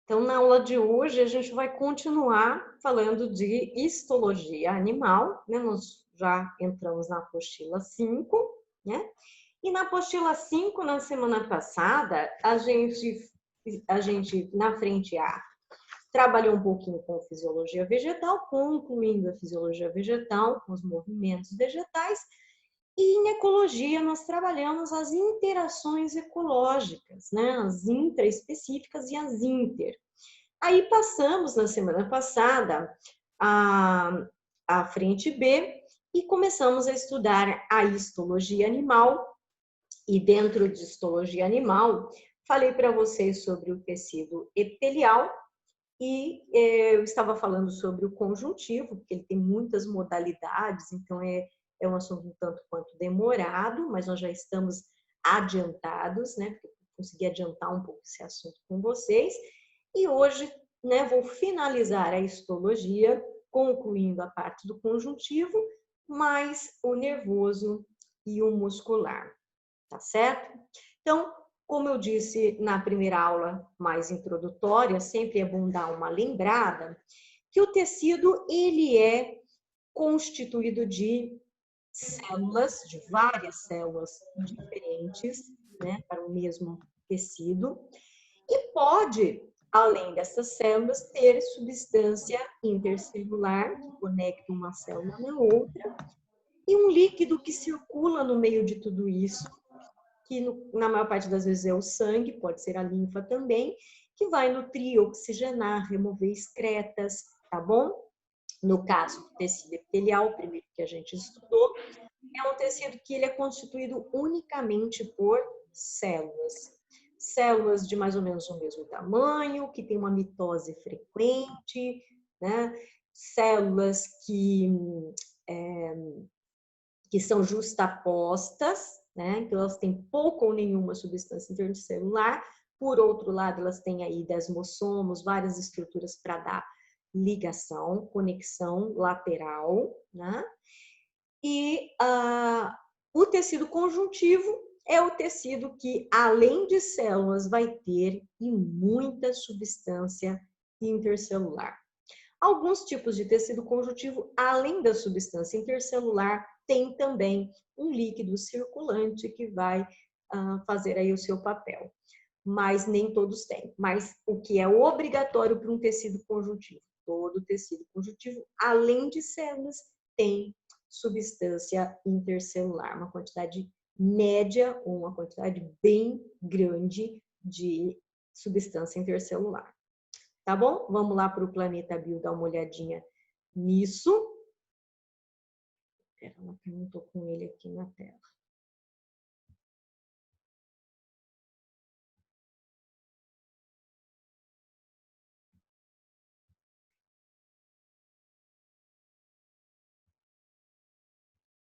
Então, na aula de hoje, a gente vai continuar falando de histologia animal, né? Nós já entramos na apostila 5, né? E na apostila 5, na semana passada, a gente na frente A, trabalhou um pouquinho com fisiologia vegetal, concluindo a fisiologia vegetal, com os movimentos vegetais, e em ecologia nós trabalhamos as interações ecológicas, né? As intraespecíficas e as inter. Aí passamos na semana passada a frente B e começamos a estudar a histologia animal. E dentro de histologia animal, falei para vocês sobre o tecido epitelial e eu estava falando sobre o conjuntivo, porque ele tem muitas modalidades, então é um assunto um tanto quanto demorado, mas nós já estamos adiantados, né? Porque eu consegui adiantar um pouco esse assunto com vocês. E hoje, né, vou finalizar a histologia, concluindo a parte do conjuntivo, mais o nervoso e o muscular, tá certo? Então, como eu disse na primeira aula mais introdutória, sempre é bom dar uma lembrada, que o tecido, ele é constituído de células, de várias células diferentes, né, para o mesmo tecido, e pode, além dessas células, ter substância intercelular, que conecta uma célula na outra, e um líquido que circula no meio de tudo isso, que na maior parte das vezes é o sangue, pode ser a linfa também, que vai nutrir, oxigenar, remover excretas, tá bom? No caso do tecido epitelial, o primeiro que a gente estudou, é um tecido que ele é constituído unicamente por células. Células de mais ou menos o mesmo tamanho, que tem uma mitose frequente, né? Células que são justapostas, né? Então, elas têm pouca ou nenhuma substância intercelular. Por outro lado, elas têm aí desmossomos, várias estruturas para dar ligação, conexão lateral, né? E o tecido conjuntivo é o tecido que, além de células, vai ter e muita substância intercelular. Alguns tipos de tecido conjuntivo, além da substância intercelular, tem também um líquido circulante que vai fazer aí o seu papel. Mas nem todos têm. Mas o que é obrigatório para um tecido conjuntivo? Todo tecido conjuntivo, além de células, tem substância intercelular, uma quantidade média ou uma quantidade bem grande de substância intercelular. Tá bom? Vamos lá para o Planeta Bio dar uma olhadinha nisso. Ela perguntou com ele aqui na tela.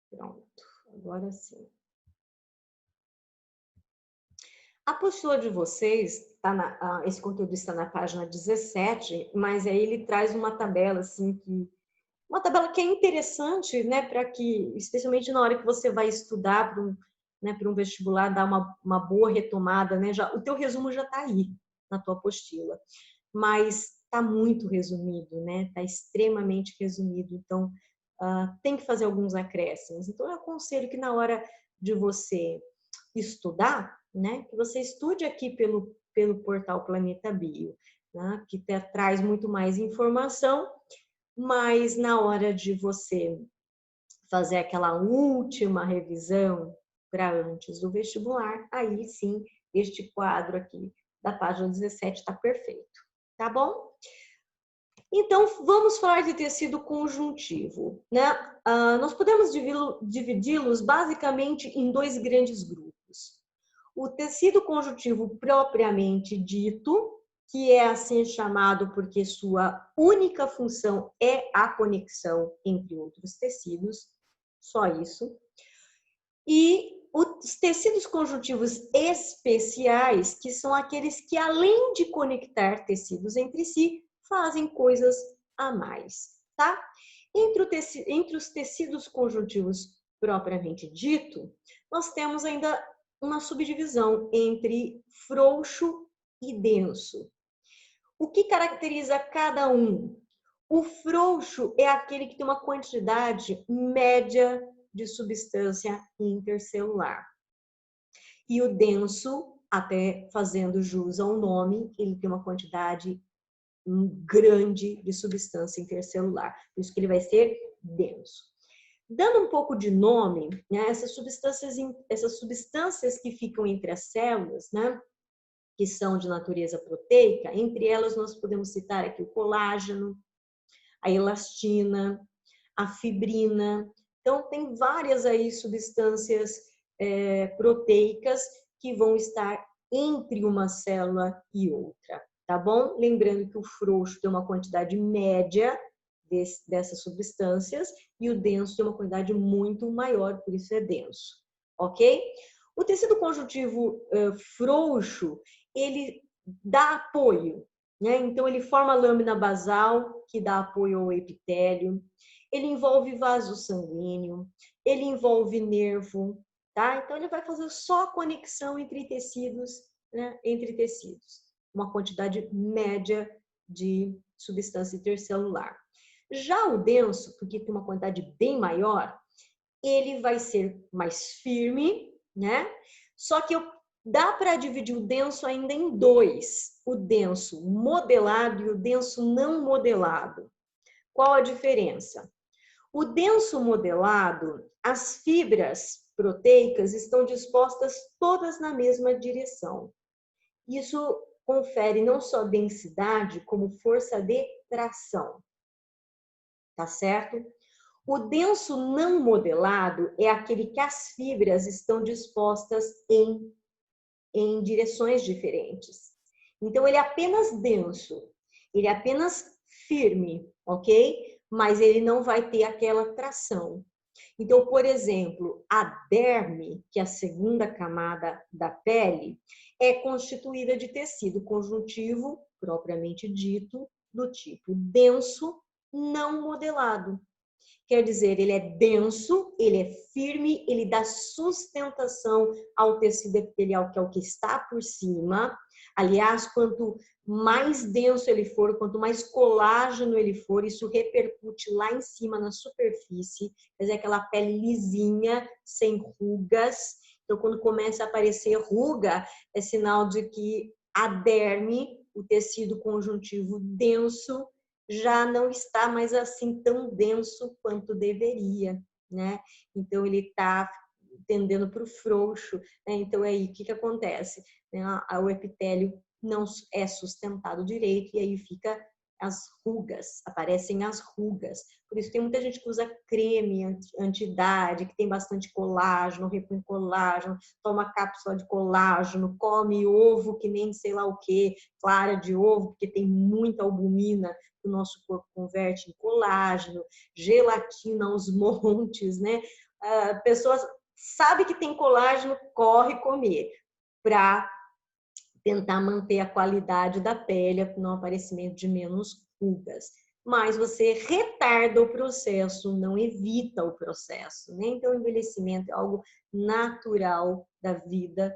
Pronto, agora sim. A apostila de vocês, esse conteúdo está na página 17, mas aí ele traz uma tabela assim uma tabela que é interessante, né, para que, especialmente na hora que você vai estudar para um vestibular, dar uma boa retomada, né, o teu resumo já está aí na tua apostila, mas está muito resumido, né, está extremamente resumido, então tem que fazer alguns acréscimos. Então, eu aconselho que na hora de você estudar, né, que você estude aqui pelo portal Planeta Bio, né, que traz muito mais informação, mas na hora de você fazer aquela última revisão para antes do vestibular, aí sim, este quadro aqui da página 17 está perfeito, tá bom? Então, vamos falar de tecido conjuntivo, né? Nós podemos dividi-los basicamente em dois grandes grupos. O tecido conjuntivo propriamente dito, que é assim chamado porque sua única função é a conexão entre outros tecidos, só isso. E os tecidos conjuntivos especiais, que são aqueles que, além de conectar tecidos entre si, fazem coisas a mais, tá? Entre os tecidos conjuntivos propriamente dito, nós temos ainda uma subdivisão entre frouxo e denso. O que caracteriza cada um? O frouxo é aquele que tem uma quantidade média de substância intercelular. E o denso, até fazendo jus ao nome, ele tem uma quantidade grande de substância intercelular. Por isso que ele vai ser denso. Dando um pouco de nome, né, essas substâncias que ficam entre as células, né, que são de natureza proteica, entre elas nós podemos citar aqui o colágeno, a elastina, a fibrina. Então, tem várias aí substâncias proteicas que vão estar entre uma célula e outra, tá bom? Lembrando que o frouxo tem uma quantidade média dessas substâncias e o denso tem uma quantidade muito maior, por isso é denso, ok? O tecido conjuntivo frouxo, ele dá apoio, né? Então, ele forma a lâmina basal, que dá apoio ao epitélio, ele envolve vaso sanguíneo, ele envolve nervo, tá? Então, ele vai fazer só a conexão entre tecidos, né? Entre tecidos, uma quantidade média de substância intercelular. Já o denso, porque tem uma quantidade bem maior, ele vai ser mais firme, né? Só que dá para dividir o denso ainda em dois, o denso modelado e o denso não modelado. Qual a diferença? O denso modelado, as fibras proteicas estão dispostas todas na mesma direção. Isso confere não só densidade, como força de tração. Tá certo? O denso não modelado é aquele que as fibras estão dispostas em direções diferentes. Então, ele é apenas denso, ele é apenas firme, ok? Mas ele não vai ter aquela tração. Então, por exemplo, a derme, que é a segunda camada da pele, é constituída de tecido conjuntivo, propriamente dito, do tipo denso, não modelado. Quer dizer, ele é denso, ele é firme, ele dá sustentação ao tecido epitelial, que é o que está por cima. Aliás, quanto mais denso ele for, quanto mais colágeno ele for, isso repercute lá em cima na superfície, quer dizer, aquela pele lisinha, sem rugas. Então, quando começa a aparecer ruga, é sinal de que a derme, o tecido conjuntivo denso, já não está mais assim tão denso quanto deveria, né? Então, ele está tendendo para o frouxo, né? Então, aí, o que acontece? O epitélio não é sustentado direito e aí fica as rugas, aparecem as rugas. Por isso tem muita gente que usa creme anti-idade, que tem bastante colágeno, repõe colágeno, toma cápsula de colágeno, come ovo que nem sei lá o que, clara de ovo, porque tem muita albumina que o nosso corpo converte em colágeno, gelatina aos montes, né? A pessoa sabe que tem colágeno, corre comer para tentar manter a qualidade da pele com o aparecimento de menos rugas. Mas você retarda o processo, não evita o processo, né? Então, o envelhecimento é algo natural da vida,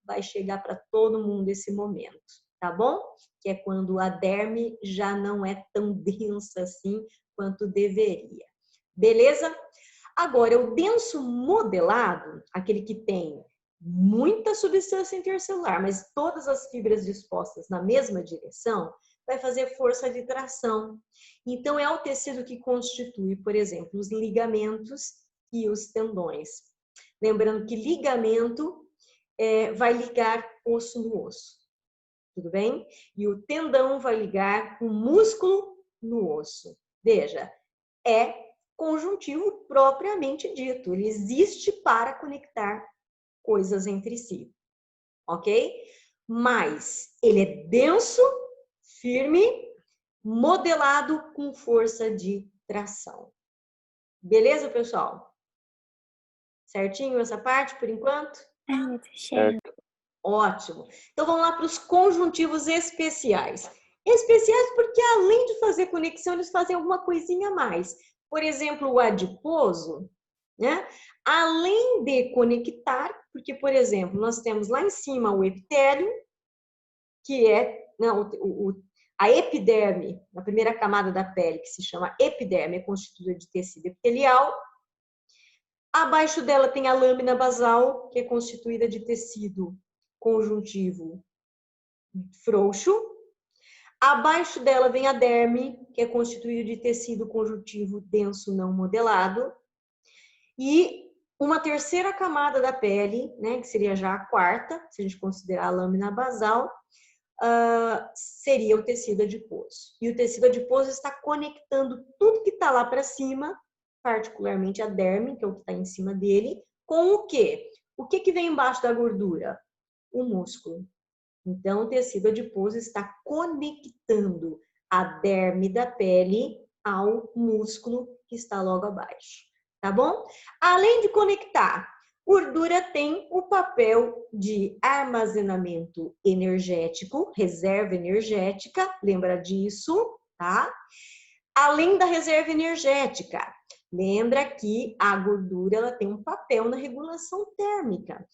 vai chegar para todo mundo esse momento, tá bom? Que é quando a derme já não é tão densa assim quanto deveria. Beleza? Agora, o denso modelado, aquele que tem muita substância intercelular, mas todas as fibras dispostas na mesma direção, vai fazer força de tração. Então, é o tecido que constitui, por exemplo, os ligamentos e os tendões. Lembrando que ligamento vai ligar osso no osso, tudo bem? E o tendão vai ligar o músculo no osso. Veja, é conjuntivo propriamente dito, ele existe para conectar coisas entre si, ok? Mas ele é denso, firme, modelado com força de tração. Beleza, pessoal? Certinho essa parte por enquanto? Certo. Ótimo. Então vamos lá para os conjuntivos especiais. Especiais porque além de fazer conexão, eles fazem alguma coisinha a mais. Por exemplo, o adiposo, né? Além de conectar, porque, por exemplo, nós temos lá em cima o epitélio, que é A epiderme, a primeira camada da pele, que se chama epiderme, é constituída de tecido epitelial. Abaixo dela tem a lâmina basal, que é constituída de tecido conjuntivo frouxo. Abaixo dela vem a derme, que é constituída de tecido conjuntivo denso não modelado. E uma terceira camada da pele, né, que seria já a quarta, se a gente considerar a lâmina basal, seria o tecido adiposo. E o tecido adiposo está conectando tudo que está lá para cima, particularmente a derme, que é o que está em cima dele, com o quê? O que vem embaixo da gordura? O músculo. Então, o tecido adiposo está conectando a derme da pele ao músculo que está logo abaixo, tá bom? Além de conectar, gordura tem o papel de armazenamento energético, reserva energética, lembra disso, tá? Além da reserva energética, lembra que a gordura ela tem um papel na regulação térmica.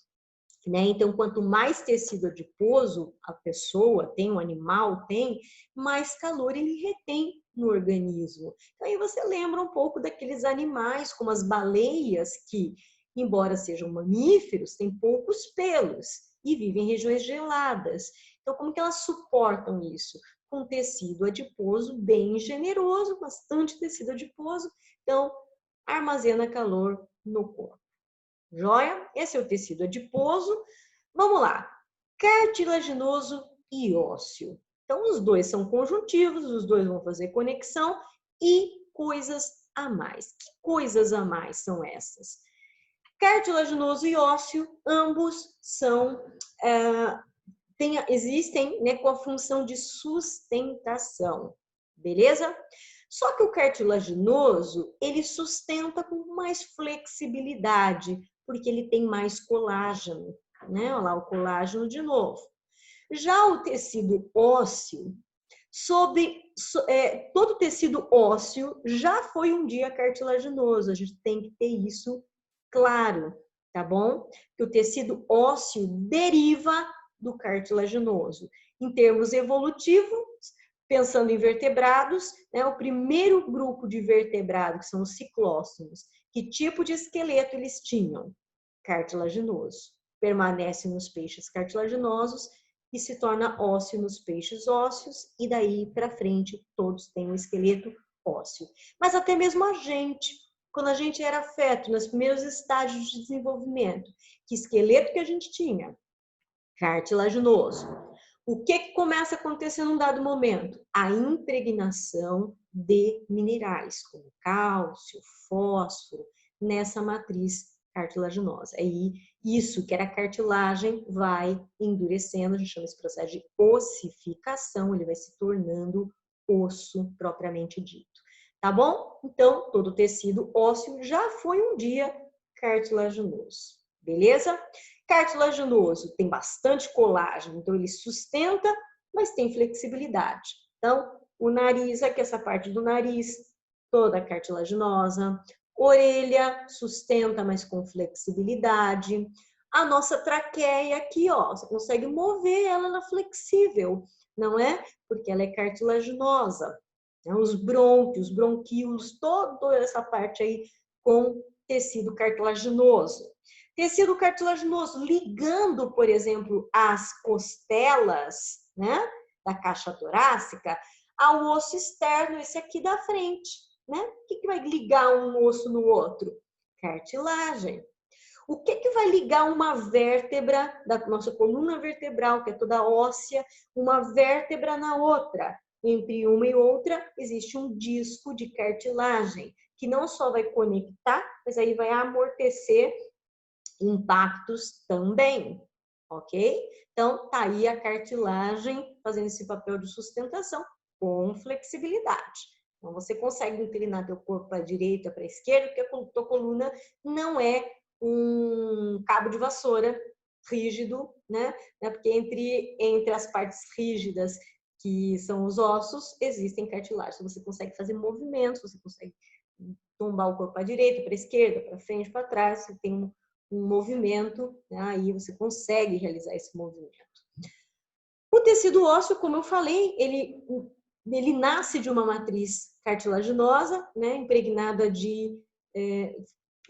Né? Então, quanto mais tecido adiposo a pessoa tem, o animal tem, mais calor ele retém no organismo. Então, aí você lembra um pouco daqueles animais, como as baleias, que, embora sejam mamíferos, têm poucos pelos e vivem em regiões geladas. Então, como que elas suportam isso? Com tecido adiposo bem generoso, bastante tecido adiposo, então armazena calor no corpo. Joia? Esse é o tecido adiposo. Vamos lá. Cartilaginoso e ósseo. Então, os dois são conjuntivos, os dois vão fazer conexão e coisas a mais. Que coisas a mais são essas? Cartilaginoso e ósseo, ambos são, existem, né, com a função de sustentação. Beleza? Só que o cartilaginoso, ele sustenta com mais flexibilidade, porque ele tem mais colágeno, né? Olha lá o colágeno de novo. Já o tecido ósseo, todo tecido ósseo já foi um dia cartilaginoso, a gente tem que ter isso claro, tá bom? Que o tecido ósseo deriva do cartilaginoso. Em termos evolutivos, pensando em vertebrados, né, o primeiro grupo de vertebrados, que são os ciclóstomos, que tipo de esqueleto eles tinham? Cartilaginoso. Permanece nos peixes cartilaginosos e se torna ósseo nos peixes ósseos, e daí para frente todos têm um esqueleto ósseo. Mas até mesmo a gente, quando a gente era feto, nos primeiros estágios de desenvolvimento, que esqueleto que a gente tinha? Cartilaginoso. O que começa a acontecer num dado momento? A impregnação de minerais, como cálcio, fósforo, nessa matriz cartilaginosa. Aí, isso que era cartilagem vai endurecendo, a gente chama esse processo de ossificação, ele vai se tornando osso propriamente dito. Tá bom? Então, todo tecido ósseo já foi um dia cartilaginoso. Beleza? Cartilaginoso tem bastante colágeno, então ele sustenta, mas tem flexibilidade. Então, o nariz, aqui essa parte do nariz, toda cartilaginosa. Orelha, sustenta, mas com flexibilidade. A nossa traqueia aqui, ó, você consegue mover ela, ela é flexível, não é? Porque ela é cartilaginosa. Os brônquios, bronquíolos, toda essa parte aí com tecido cartilaginoso. Tecido cartilaginoso ligando, por exemplo, as costelas, né, da caixa torácica, ao osso externo, esse aqui da frente, né? O que vai ligar um osso no outro? Cartilagem. O que vai ligar uma vértebra da nossa coluna vertebral, que é toda óssea, uma vértebra na outra? Entre uma e outra existe um disco de cartilagem, que não só vai conectar, mas aí vai amortecer impactos também, ok? Então, tá aí a cartilagem fazendo esse papel de sustentação com flexibilidade. Então, você consegue inclinar teu corpo para a direita, para a esquerda, porque a tua coluna não é um cabo de vassoura rígido, né? Porque entre as partes rígidas, que são os ossos, existem cartilagens. Então, você consegue fazer movimentos, você consegue tombar o corpo para a direita, para a esquerda, para frente, para trás, você tem um movimento, né? Aí você consegue realizar esse movimento. O tecido ósseo, como eu falei, ele nasce de uma matriz cartilaginosa, né, impregnada de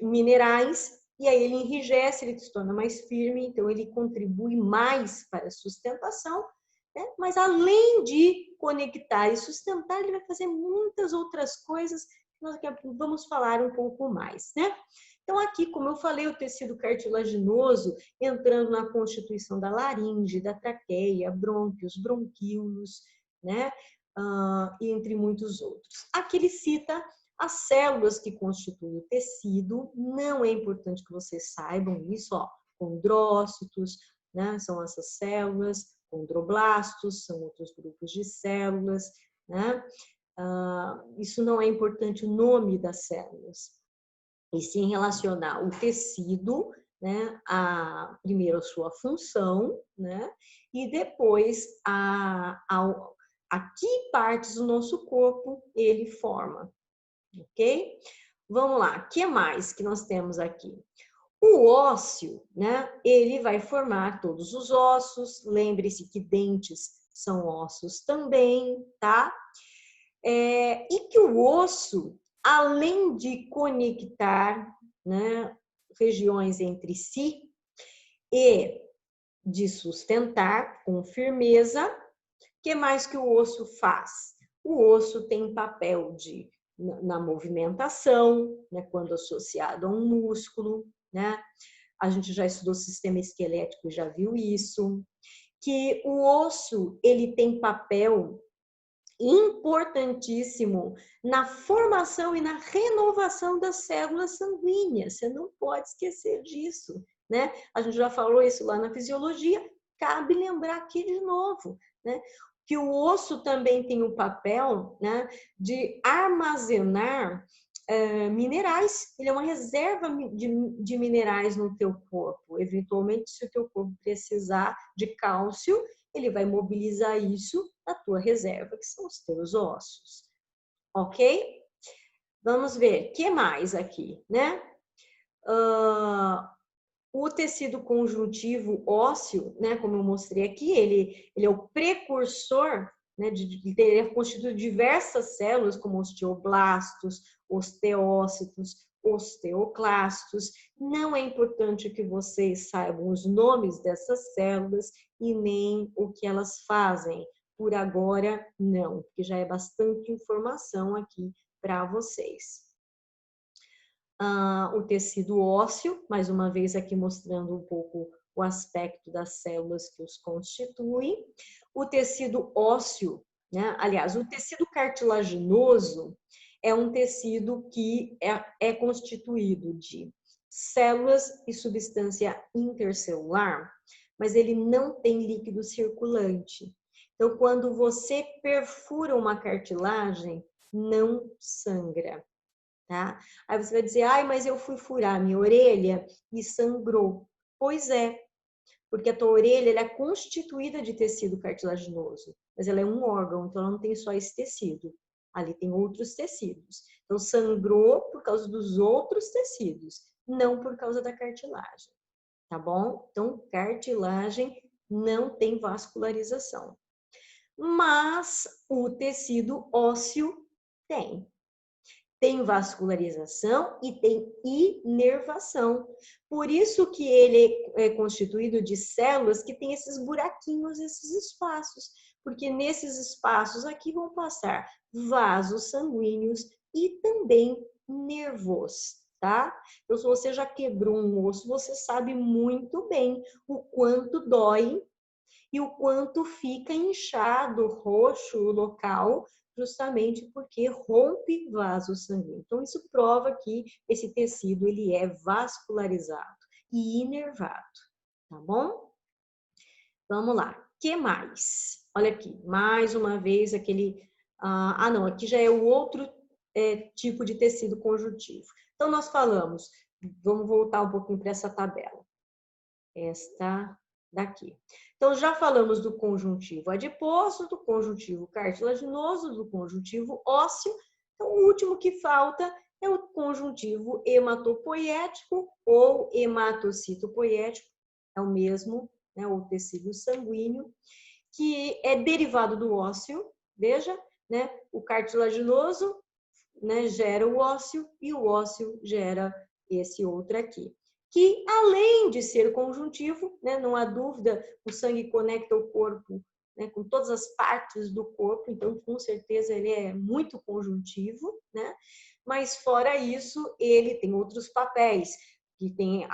minerais, e aí ele enrijece, ele se torna mais firme, então ele contribui mais para a sustentação, né? Mas além de conectar e sustentar, ele vai fazer muitas outras coisas que nós vamos falar um pouco mais, né? Então aqui, como eu falei, o tecido cartilaginoso entrando na constituição da laringe, da traqueia, brônquios, bronquíolos, né? Entre muitos outros. Aqui ele cita as células que constituem o tecido. Não é importante que vocês saibam isso, ó, condrócitos, né? São essas células, condroblastos, são outros grupos de células, né? Isso não é importante o nome das células, e sim relacionar o tecido, né, primeiro a sua função, né, e depois a que partes do nosso corpo ele forma, ok? Vamos lá, o que mais que nós temos aqui? O ósseo, né, ele vai formar todos os ossos, lembre-se que dentes são ossos também, tá? E que o osso, além de conectar, né, regiões entre si e de sustentar com firmeza, o que mais que o osso faz? O osso tem papel na movimentação, né, quando associado a um músculo, né? A gente já estudou sistema esquelético e já viu isso, que o osso ele tem papel importantíssimo na formação e na renovação das células sanguíneas. Você não pode esquecer disso, né? A gente já falou isso lá na fisiologia, cabe lembrar aqui de novo, né? Que o osso também tem o papel, né, de armazenar minerais. Ele é uma reserva de minerais no teu corpo. Eventualmente, se o teu corpo precisar de cálcio, ele vai mobilizar isso na tua reserva, que são os teus ossos. Ok? Vamos ver, o que mais aqui, né? O tecido conjuntivo ósseo, né, como eu mostrei aqui, ele é o precursor, né, ele é constituído de diversas células, como osteoblastos, osteócitos, osteoclastos. Não é importante que vocês saibam os nomes dessas células e nem o que elas fazem. Por agora, não, porque já é bastante informação aqui para vocês. O tecido ósseo, mais uma vez aqui mostrando um pouco o aspecto das células que os constituem. O tecido ósseo, né? Aliás, o tecido cartilaginoso é um tecido que é constituído de células e substância intercelular, mas ele não tem líquido circulante. Então, quando você perfura uma cartilagem, não sangra. Tá? Aí você vai dizer, ai, mas eu fui furar minha orelha e sangrou. Pois é, porque a tua orelha ela é constituída de tecido cartilaginoso, mas ela é um órgão, então ela não tem só esse tecido. Ali tem outros tecidos. Então sangrou por causa dos outros tecidos, não por causa da cartilagem. Tá bom? Então cartilagem não tem vascularização. Mas o tecido ósseo tem. Tem vascularização e tem inervação. Por isso que ele é constituído de células que tem esses buraquinhos, esses espaços. Porque nesses espaços aqui vão passar vasos sanguíneos e também nervos, tá? Então, se você já quebrou um osso, você sabe muito bem o quanto dói e o quanto fica inchado, roxo o local, justamente porque rompe vaso sanguíneo. Então, isso prova que esse tecido ele é vascularizado e inervado, tá bom? Vamos lá, o que mais? Olha aqui, mais uma vez aquele... não, aqui já é o outro tipo de tecido conjuntivo. Então, nós falamos, vamos voltar um pouquinho para essa tabela. Esta daqui. Então, já falamos do conjuntivo adiposo, do conjuntivo cartilaginoso, do conjuntivo ósseo. Então, o último que falta é o conjuntivo hematopoético ou hematocitopoético, é o mesmo, né, o tecido sanguíneo, que é derivado do ósseo, veja, né? O cartilaginoso, né, gera o ósseo e o ósseo gera esse outro aqui. Que além de ser conjuntivo, né, não há dúvida, o sangue conecta o corpo, né, com todas as partes do corpo, então com certeza ele é muito conjuntivo, né? Mas fora isso, ele tem outros papéis que tem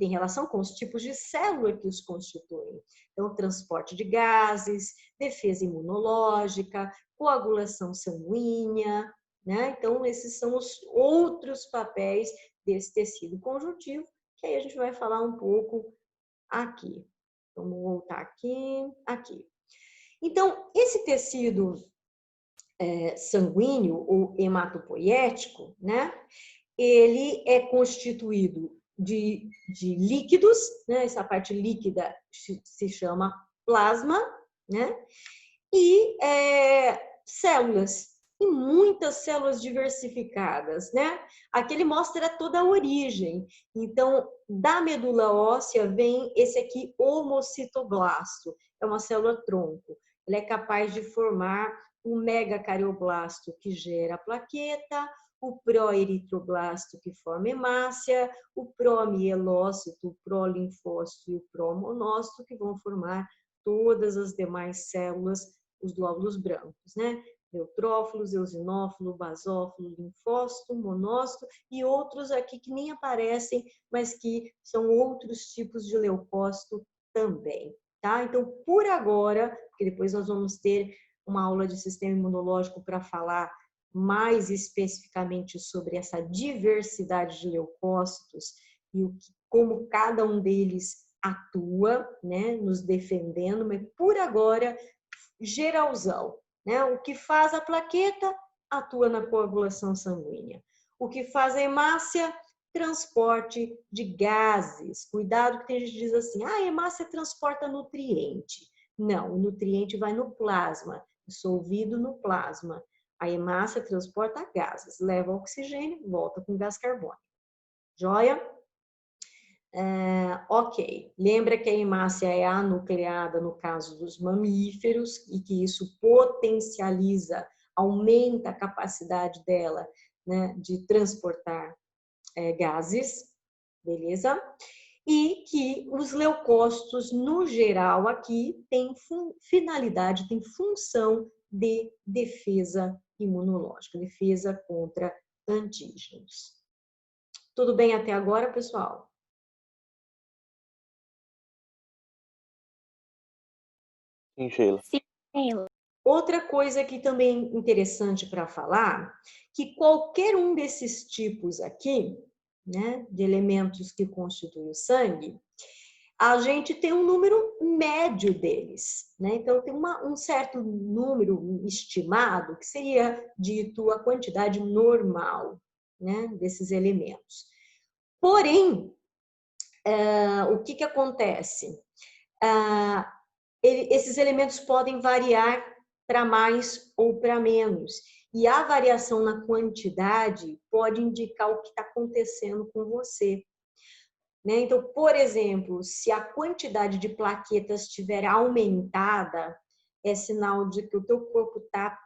relação com os tipos de célula que os constituem. Então, transporte de gases, defesa imunológica, coagulação sanguínea, né? Então, esses são os outros papéis desse tecido conjuntivo, que aí a gente vai falar um pouco aqui. Vamos voltar aqui. Então, esse tecido sanguíneo ou hematopoético, né? Ele é constituído de líquidos, né? Essa parte líquida se chama plasma, né? E células, e muitas células diversificadas, né? Aqui ele mostra toda a origem. Então, da medula óssea vem esse aqui, homocitoblasto, é uma célula tronco. Ele é capaz de formar o megacardioblasto, que gera plaqueta, o proeritroblasto, que forma hemácia, o promielócito, o prolinfócito e o promonócito, que vão formar todas as demais células, os glóbulos brancos, né? Neutrófilos, eosinófilo, basófilo, linfócito, monócito e outros aqui que nem aparecem, mas que são outros tipos de leucócito também, tá? Então, por agora, porque depois nós vamos ter uma aula de sistema imunológico para falar mais especificamente sobre essa diversidade de leucócitos e como cada um deles atua, né, nos defendendo, mas por agora, geralzão, né? O que faz a plaqueta atua na coagulação sanguínea. O que faz a hemácia, transporte de gases. Cuidado que tem gente que diz assim, a hemácia transporta nutriente. Não, o nutriente vai no plasma, dissolvido no plasma. A hemácia transporta gases, leva oxigênio, volta com gás carbônico. Joia? Ok, lembra que a hemácia é anucleada no caso dos mamíferos e que isso potencializa, aumenta a capacidade dela, né, de transportar gases, beleza? E que os leucócitos, no geral, aqui, têm finalidade, têm função de defesa imunológica, defesa contra antígenos. Tudo bem até agora, pessoal? Sim, Sheila. Sim, Sheila. Outra coisa que também interessante para falar, que qualquer um desses tipos aqui, né, de elementos que constituem o sangue, a gente tem um número médio deles, né? Então tem um certo número estimado que seria dito a quantidade normal, né, desses elementos. Porém, o que acontece? Esses elementos podem variar para mais ou para menos. E a variação na quantidade pode indicar o que está acontecendo com você. Né? Então, por exemplo, se a quantidade de plaquetas estiver aumentada, é sinal de que o teu corpo está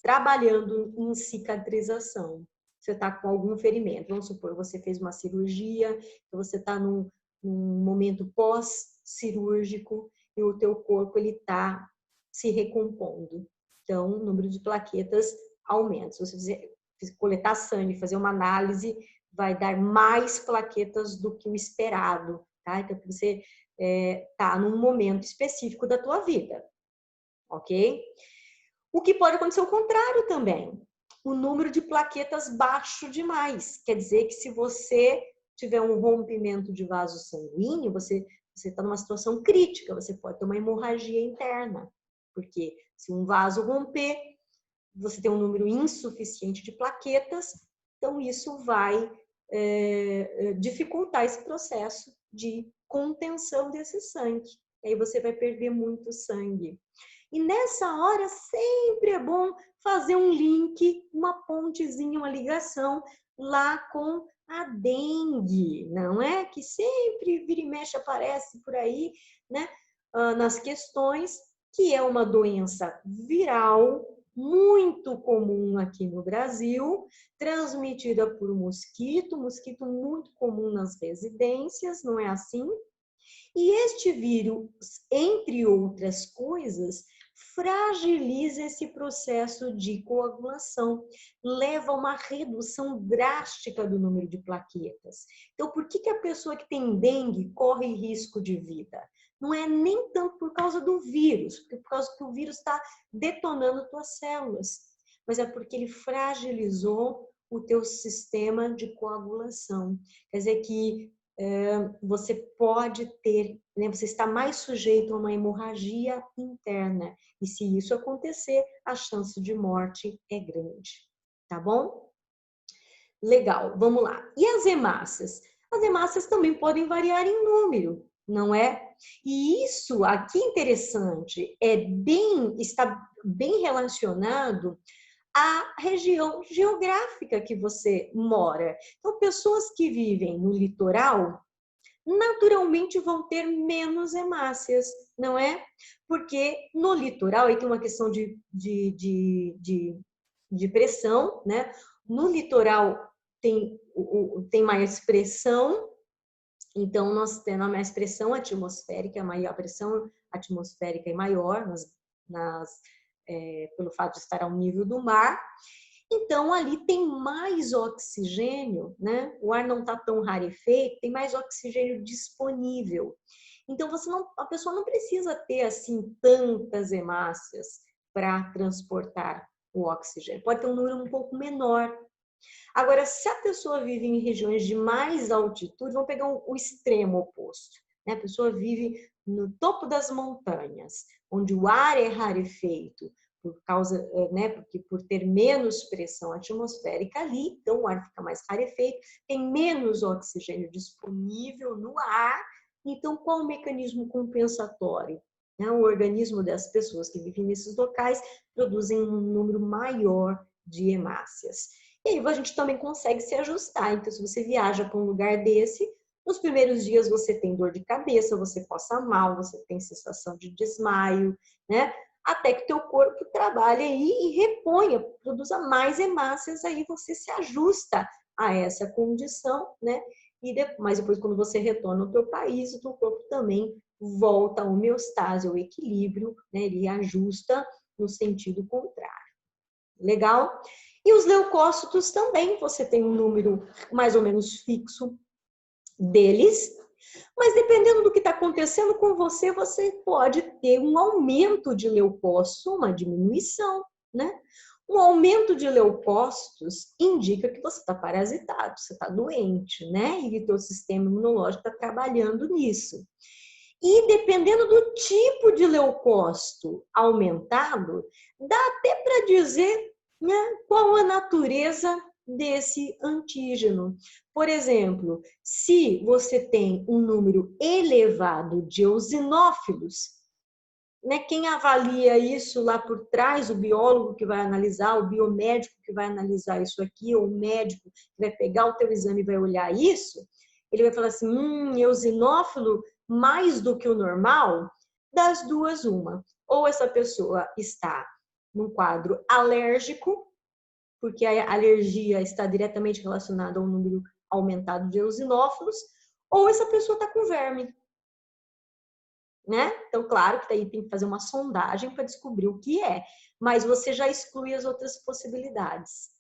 trabalhando em cicatrização. Você está com algum ferimento. Vamos supor, você fez uma cirurgia, você está num momento pós-cirúrgico e o teu corpo ele está se recompondo. Então, o número de plaquetas aumenta. Se você coletar sangue, fazer uma análise, vai dar mais plaquetas do que o esperado, tá? Então, você está num momento específico da tua vida, ok? O que pode acontecer o contrário também. O número de plaquetas baixo demais. Quer dizer que se você tiver um rompimento de vaso sanguíneo, você está numa situação crítica, você pode ter uma hemorragia interna. Porque se um vaso romper, você tem um número insuficiente de plaquetas, então isso vai dificultar esse processo de contenção desse sangue. Aí você vai perder muito sangue. E nessa hora sempre é bom fazer um link, uma pontezinha, uma ligação lá com a dengue, não é? Que sempre vira e mexe aparece por aí, né? Nas questões. que é uma doença viral muito comum aqui no Brasil, transmitida por mosquito muito comum nas residências, não é assim? E este vírus, entre outras coisas, fragiliza esse processo de coagulação, leva a uma redução drástica do número de plaquetas. Então, por que a pessoa que tem dengue corre risco de vida? Não é nem tanto por causa do vírus, porque por causa que o vírus está detonando tuas células, mas é porque ele fragilizou o teu sistema de coagulação. Quer dizer que você pode ter, né, você está mais sujeito a uma hemorragia interna. E se isso acontecer, a chance de morte é grande. Tá bom? Legal, vamos lá. E as hemácias? As hemácias também podem variar em número, não é? E isso aqui interessante, está bem relacionado à região geográfica que você mora. Então, pessoas que vivem no litoral, naturalmente vão ter menos hemácias, não é? Porque no litoral, aí tem uma questão de pressão, né? No litoral tem mais pressão, então nós temos mais pressão atmosférica, a pressão atmosférica é maior pelo fato de estar ao nível do mar. Então, ali tem mais oxigênio, né? O ar não está tão rarefeito, tem mais oxigênio disponível. Então, a pessoa não precisa ter, assim, tantas hemácias para transportar o oxigênio. Pode ter um número um pouco menor. Agora, se a pessoa vive em regiões de mais altitude, vamos pegar o extremo oposto, né? A pessoa vive no topo das montanhas, onde o ar é rarefeito, por causa, né, porque por ter menos pressão atmosférica ali, então o ar fica mais rarefeito, tem menos oxigênio disponível no ar, então qual o mecanismo compensatório? O organismo das pessoas que vivem nesses locais produzem um número maior de hemácias. E aí a gente também consegue se ajustar, então se você viaja para um lugar desse, nos primeiros dias você tem dor de cabeça, você passa mal, você tem sensação de desmaio, né? Até que teu corpo trabalhe aí e reponha, produza mais hemácias, aí você se ajusta a essa condição, né? Mas depois, quando você retorna ao teu país, o teu corpo também volta à homeostase, ao equilíbrio, né? Ele ajusta no sentido contrário. Legal? E os leucócitos também, você tem um número mais ou menos fixo deles, mas dependendo do que está acontecendo com você, você pode ter um aumento de leucócitos, uma diminuição, né? Um aumento de leucócitos indica que você está parasitado, você está doente, né? E o teu sistema imunológico está trabalhando nisso. E dependendo do tipo de leucócito aumentado, dá até para dizer, né, qual a natureza desse antígeno. Por exemplo, se você tem um número elevado de eosinófilos, né, quem avalia isso lá por trás, o biólogo que vai analisar, o biomédico que vai analisar isso aqui, ou o médico que vai pegar o teu exame e vai olhar isso, ele vai falar assim, eosinófilo mais do que o normal, das duas uma. Ou essa pessoa está num quadro alérgico, porque a alergia está diretamente relacionada ao número aumentado de eosinófilos, ou essa pessoa está com verme, né? Então, claro que daí tem que fazer uma sondagem para descobrir o que é, mas você já exclui as outras possibilidades,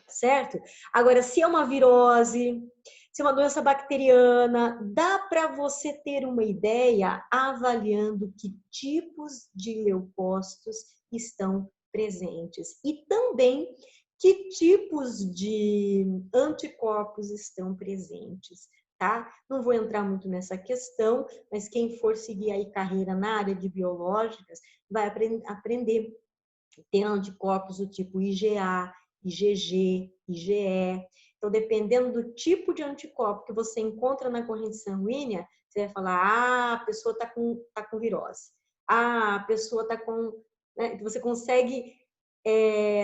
certo? Agora, se é uma virose, se é uma doença bacteriana, dá para você ter uma ideia avaliando que tipos de leucócitos estão presentes e também que tipos de anticorpos estão presentes, tá? Não vou entrar muito nessa questão, mas quem for seguir aí carreira na área de biológicas vai aprender ter anticorpos do tipo IgA, IgG, IgE. Então, dependendo do tipo de anticorpo que você encontra na corrente sanguínea, você vai falar, a pessoa está com virose. A pessoa está com... Né? Você consegue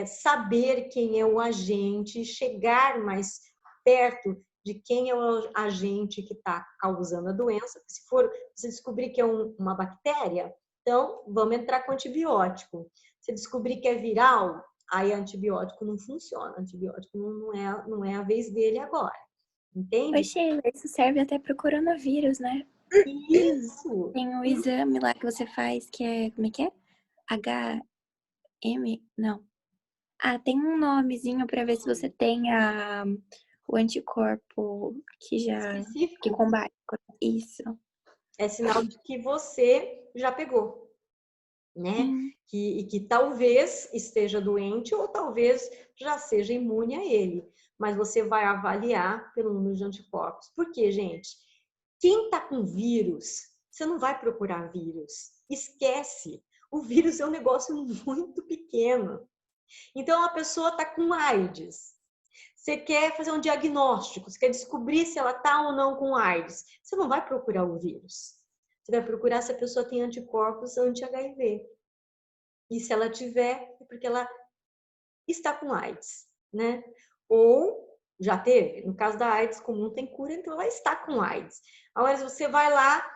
saber quem é o agente, chegar mais perto de quem é o agente que está causando a doença. Se for você descobrir que é uma bactéria, Então, vamos entrar com antibiótico. Se descobrir que é viral, aí antibiótico não funciona. Antibiótico não é a vez dele agora. Oi, Entende? Sheila, isso serve até pro coronavírus, né? Isso! Tem um exame lá que você faz que é, como é que é? HM? Não. Ah, tem um nomezinho pra ver se você tem o anticorpo que Específico. combate. Isso. É sinal de que você já pegou, né? Sim. E que talvez esteja doente ou talvez já seja imune a ele. Mas você vai avaliar pelo número de anticorpos. Por quê, gente? Quem está com vírus, você não vai procurar vírus. Esquece. O vírus é um negócio muito pequeno. Então, a pessoa está com AIDS. Você quer fazer um diagnóstico, você quer descobrir se ela está ou não com AIDS. Você não vai procurar o vírus. Você vai procurar se a pessoa tem anticorpos anti-HIV. E se ela tiver, é porque ela está com AIDS, né? Ou já teve. No caso da AIDS comum tem cura, então ela está com AIDS. Agora, se você vai lá,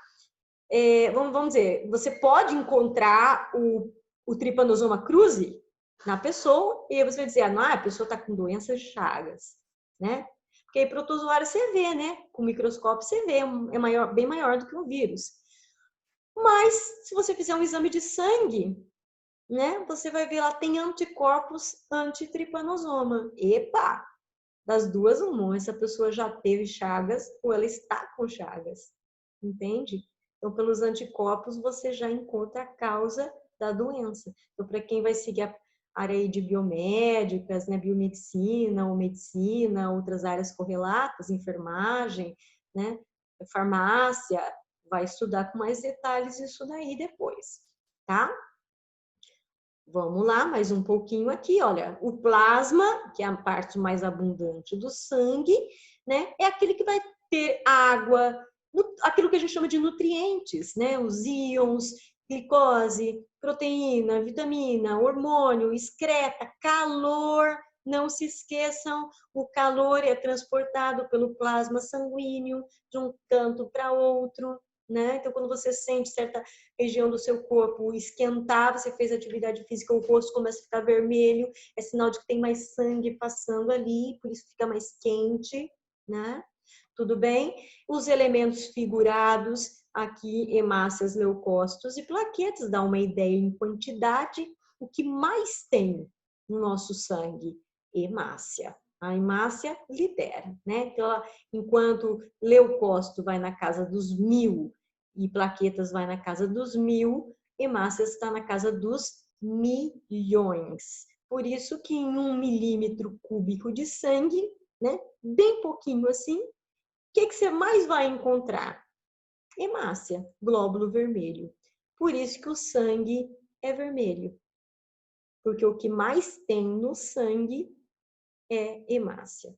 vamos dizer, você pode encontrar o Trypanosoma cruzi na pessoa e aí você vai dizer, a pessoa está com doença de Chagas, né? Porque aí protozoário você vê, né? Com o microscópio você vê, é maior, bem maior do que um vírus. Mas se você fizer um exame de sangue, né? Você vai ver lá tem anticorpos anti-tripanosoma. Epa! Das duas, uma. Essa pessoa já teve Chagas ou ela está com Chagas. Entende? Então, pelos anticorpos, você já encontra a causa da doença. Então, para quem vai seguir a área aí de biomédicas, né? Biomedicina ou medicina, outras áreas correlatas, enfermagem, né? Farmácia, vai estudar com mais detalhes isso daí depois, tá? Vamos lá, mais um pouquinho aqui, olha. O plasma, que é a parte mais abundante do sangue, né? É aquele que vai ter água, aquilo que a gente chama de nutrientes, né? Os íons, glicose, proteína, vitamina, hormônio, excreta, calor. Não se esqueçam, o calor é transportado pelo plasma sanguíneo de um canto para outro, né? Então, quando você sente certa região do seu corpo esquentar, você fez atividade física, o rosto começa a ficar vermelho, é sinal de que tem mais sangue passando ali, por isso fica mais quente, né? Tudo bem? Os elementos figurados aqui, hemácias, leucócitos e plaquetas, dá uma ideia em quantidade, o que mais tem no nosso sangue? Hemácia. A hemácia lidera, né? Então, enquanto leucócito vai na casa dos 1000 e plaquetas vai na casa dos 1000, hemácias está na casa dos milhões. Por isso que em 1 milímetro cúbico de sangue, né, bem pouquinho assim, o que você mais vai encontrar? Hemácia, glóbulo vermelho. Por isso que o sangue é vermelho. Porque o que mais tem no sangue é hemácia.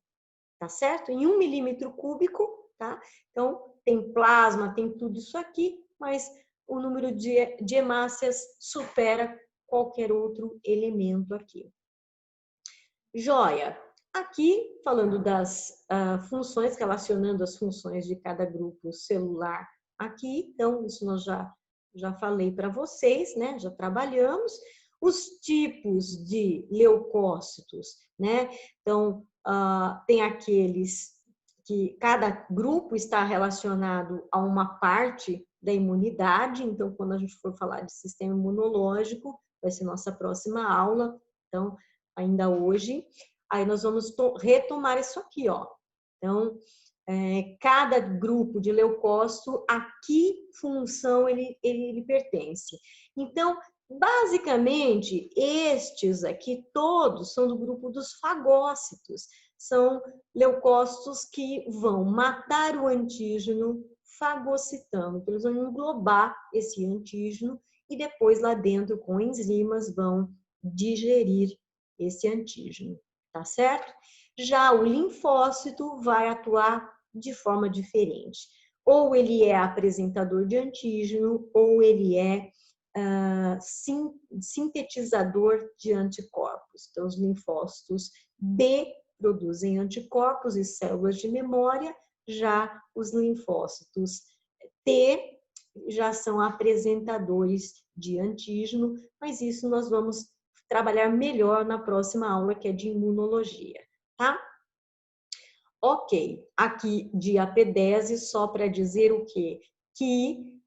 Tá certo? Em 1 milímetro cúbico, tá? Então, tem plasma, tem tudo isso aqui, mas o número de hemácias supera qualquer outro elemento aqui. Joia! Aqui, falando das funções, relacionando as funções de cada grupo celular aqui, então, isso nós já falei para vocês, né? Já trabalhamos. Os tipos de leucócitos, né? Então, tem aqueles que cada grupo está relacionado a uma parte da imunidade, então, quando a gente for falar de sistema imunológico, vai ser nossa próxima aula, então, ainda hoje. Aí nós vamos retomar isso aqui, ó. Então, cada grupo de leucócito, a que função ele pertence. Então, basicamente, estes aqui todos são do grupo dos fagócitos. São leucócitos que vão matar o antígeno fagocitando. Eles vão englobar esse antígeno e depois lá dentro, com enzimas, vão digerir esse antígeno, tá certo? Já o linfócito vai atuar de forma diferente. Ou ele é apresentador de antígeno, ou ele é sintetizador de anticorpos. Então, os linfócitos B produzem anticorpos e células de memória, já os linfócitos T já são apresentadores de antígeno, mas isso nós vamos trabalhar melhor na próxima aula, que é de imunologia, tá? Ok, aqui diapedese, só para dizer o quê? Que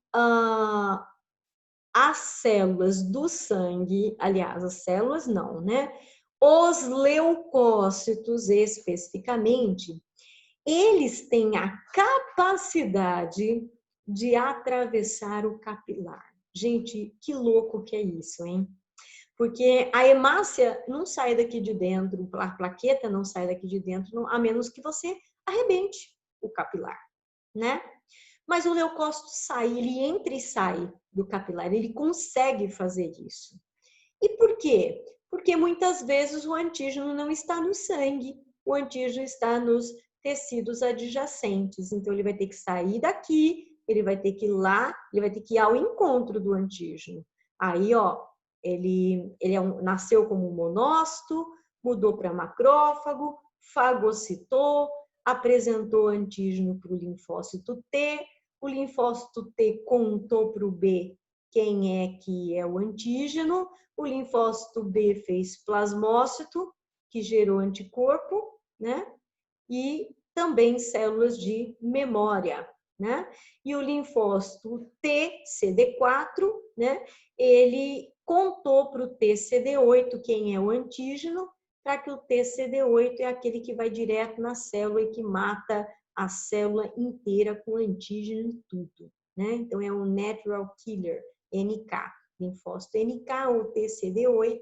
as células do sangue, aliás, as células não, né? Os leucócitos, especificamente, eles têm a capacidade de atravessar o capilar. Gente, que louco que é isso, hein? Porque a hemácia não sai daqui de dentro, a plaqueta não sai daqui de dentro, a menos que você arrebente o capilar, né? Mas o leucócito sai, ele entra e sai do capilar, ele consegue fazer isso. E por quê? Porque muitas vezes o antígeno não está no sangue, o antígeno está nos tecidos adjacentes. Então, ele vai ter que sair daqui, ele vai ter que ir lá, ele vai ter que ir ao encontro do antígeno. Aí, ó, ele nasceu como um monócito, mudou para macrófago, fagocitou, apresentou antígeno para o linfócito T, o linfócito T contou para o B quem é que é o antígeno, o linfócito B fez plasmócito, que gerou anticorpo, né? E também células de memória, né? E o linfócito T, CD4, né? Ele contou para o TCD8 quem é o antígeno, para que o TCD8 é aquele que vai direto na célula e que mata a célula inteira com antígeno e tudo, né? Então é um natural killer, NK, linfócito NK ou TCD8,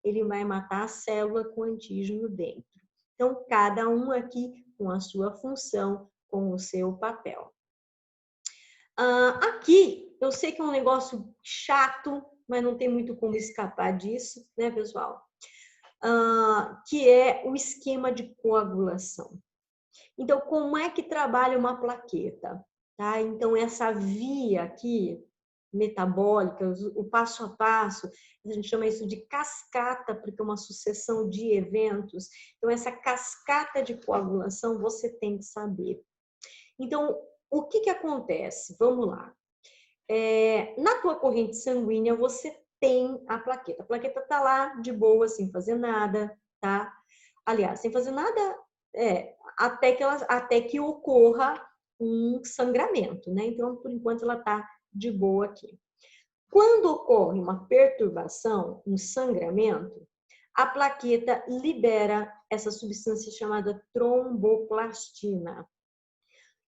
ele vai matar a célula com antígeno dentro. Então, cada um aqui com a sua função, com o seu papel. Aqui, eu sei que é um negócio chato, mas não tem muito como escapar disso, né, pessoal? Que é o esquema de coagulação. Então, como é que trabalha uma plaqueta? Tá? Então, essa via aqui, metabólica, o passo a passo, a gente chama isso de cascata, porque é uma sucessão de eventos. Então, essa cascata de coagulação você tem que saber. Então, o que acontece? Vamos lá. Na tua corrente sanguínea, você tem a plaqueta. A plaqueta tá lá de boa, sem fazer nada, tá? Aliás, sem fazer nada, até que ocorra um sangramento, né? Então, por enquanto, ela tá de boa aqui. Quando ocorre uma perturbação, um sangramento, a plaqueta libera essa substância chamada tromboplastina.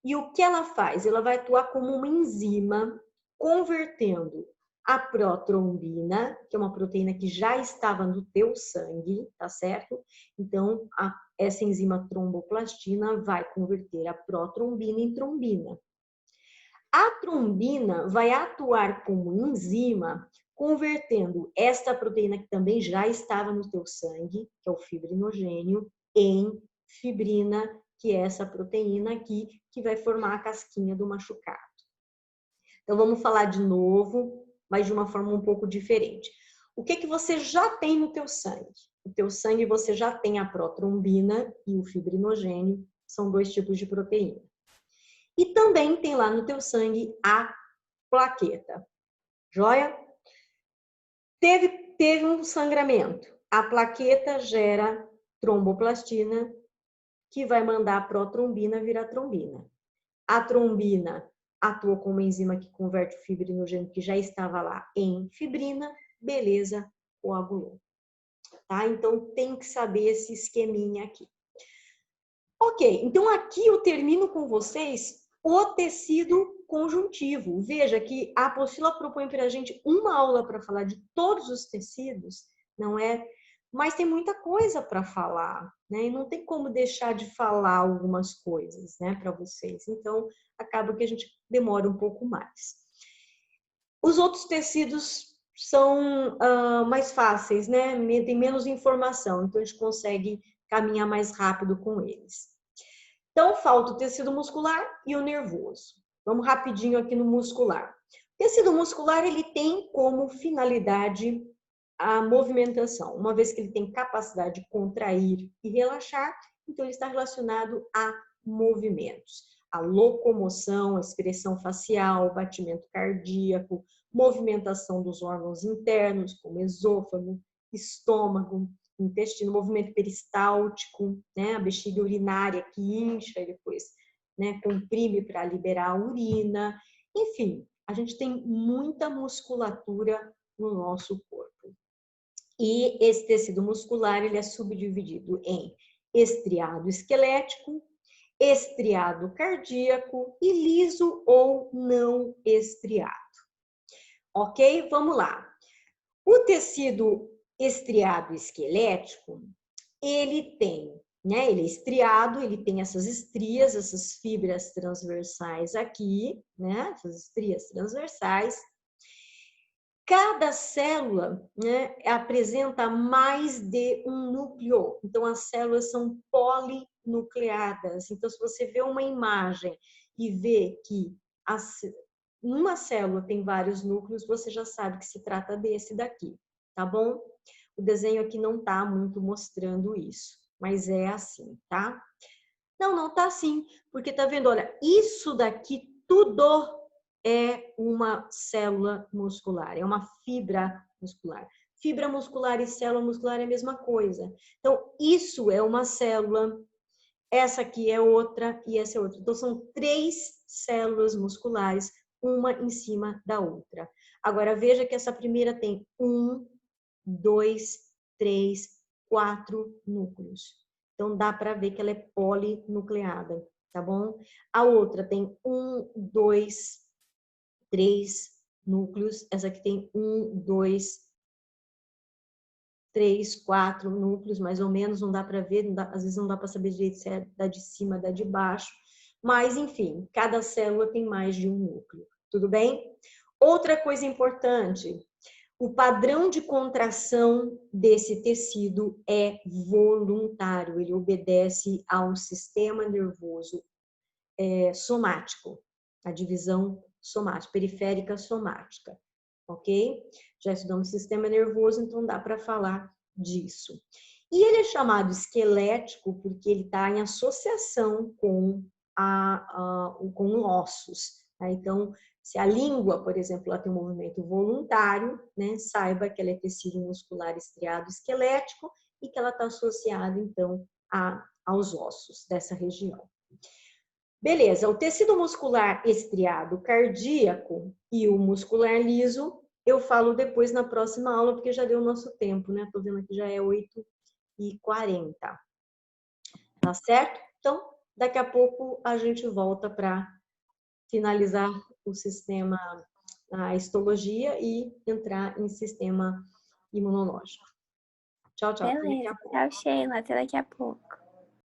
E o que ela faz? Ela vai atuar como uma enzima, convertendo a protrombina, que é uma proteína que já estava no teu sangue, tá certo? Então, essa enzima tromboplastina vai converter a protrombina em trombina. A trombina vai atuar como enzima, convertendo esta proteína que também já estava no teu sangue, que é o fibrinogênio, em fibrina, que é essa proteína aqui, que vai formar a casquinha do machucado. Então, vamos falar de novo, mas de uma forma um pouco diferente. O que você já tem no teu sangue? No teu sangue você já tem a protrombina e o fibrinogênio, são dois tipos de proteína. E também tem lá no teu sangue a plaqueta. Joia? Teve um sangramento. A plaqueta gera tromboplastina, que vai mandar a protrombina virar trombina. A trombina atua como uma enzima que converte o fibrinogênio que já estava lá em fibrina. Beleza, coagulou. Tá? Então, tem que saber esse esqueminha aqui. Ok, então aqui eu termino com vocês o tecido conjuntivo. Veja que a apostila propõe para a gente uma aula para falar de todos os tecidos, não é? Mas tem muita coisa para falar, né? E não tem como deixar de falar algumas coisas, né, para vocês. Então, acaba que a gente demora um pouco mais. Os outros tecidos são mais fáceis, né? Tem menos informação, então a gente consegue caminhar mais rápido com eles. Então, falta o tecido muscular e o nervoso. Vamos rapidinho aqui no muscular. O tecido muscular, ele tem como finalidade a movimentação. Uma vez que ele tem capacidade de contrair e relaxar, então ele está relacionado a movimentos. A locomoção, a expressão facial, batimento cardíaco, movimentação dos órgãos internos, como esôfago, estômago, intestino, movimento peristáltico, né? A bexiga urinária que incha e depois, né, comprime para liberar a urina. Enfim, a gente tem muita musculatura no nosso corpo. E esse tecido muscular, ele é subdividido em estriado esquelético, estriado cardíaco e liso ou não estriado. Ok? Vamos lá. O tecido estriado esquelético, ele tem, né? Ele é estriado, ele tem essas estrias, essas fibras transversais aqui, né? Essas estrias transversais. Cada célula, né, apresenta mais de um núcleo. Então, as células são polinucleadas. Então, se você vê uma imagem e vê que uma célula tem vários núcleos, você já sabe que se trata desse daqui, tá bom? O desenho aqui não tá muito mostrando isso, mas é assim, tá? Não tá assim, porque tá vendo, olha, isso daqui tudo é uma célula muscular, é uma fibra muscular. Fibra muscular e célula muscular é a mesma coisa. Então, isso é uma célula, essa aqui é outra e essa é outra. Então, são 3 células musculares, uma em cima da outra. Agora, veja que essa primeira tem 1, 2, 3, 4 núcleos. Então, dá para ver que ela é polinucleada, tá bom? A outra tem 1, 2, 3 núcleos. Essa aqui tem 1, 2, 3, 4 núcleos, mais ou menos. Não dá para ver, às vezes não dá para saber direito se é da de cima, da de baixo. Mas, enfim, cada célula tem mais de um núcleo. Tudo bem? Outra coisa importante, o padrão de contração desse tecido é voluntário, ele obedece ao sistema nervoso somático, a divisão somática, periférica somática, ok? Já estudamos sistema nervoso, então dá para falar disso. E ele é chamado esquelético porque ele está em associação com ossos, tá? Então, se a língua, por exemplo, ela tem um movimento voluntário, né, saiba que ela é tecido muscular estriado esquelético e que ela está associada, então, aos ossos dessa região. Beleza, o tecido muscular estriado cardíaco e o muscular liso, eu falo depois na próxima aula, porque já deu o nosso tempo, né? Tô vendo aqui já é 8h40. Tá certo? Então, daqui a pouco a gente volta para finalizar o sistema, a histologia e entrar em sistema imunológico. Tchau, tchau. Até daqui Beleza. a pouco. Tchau, Sheila. Até daqui a pouco.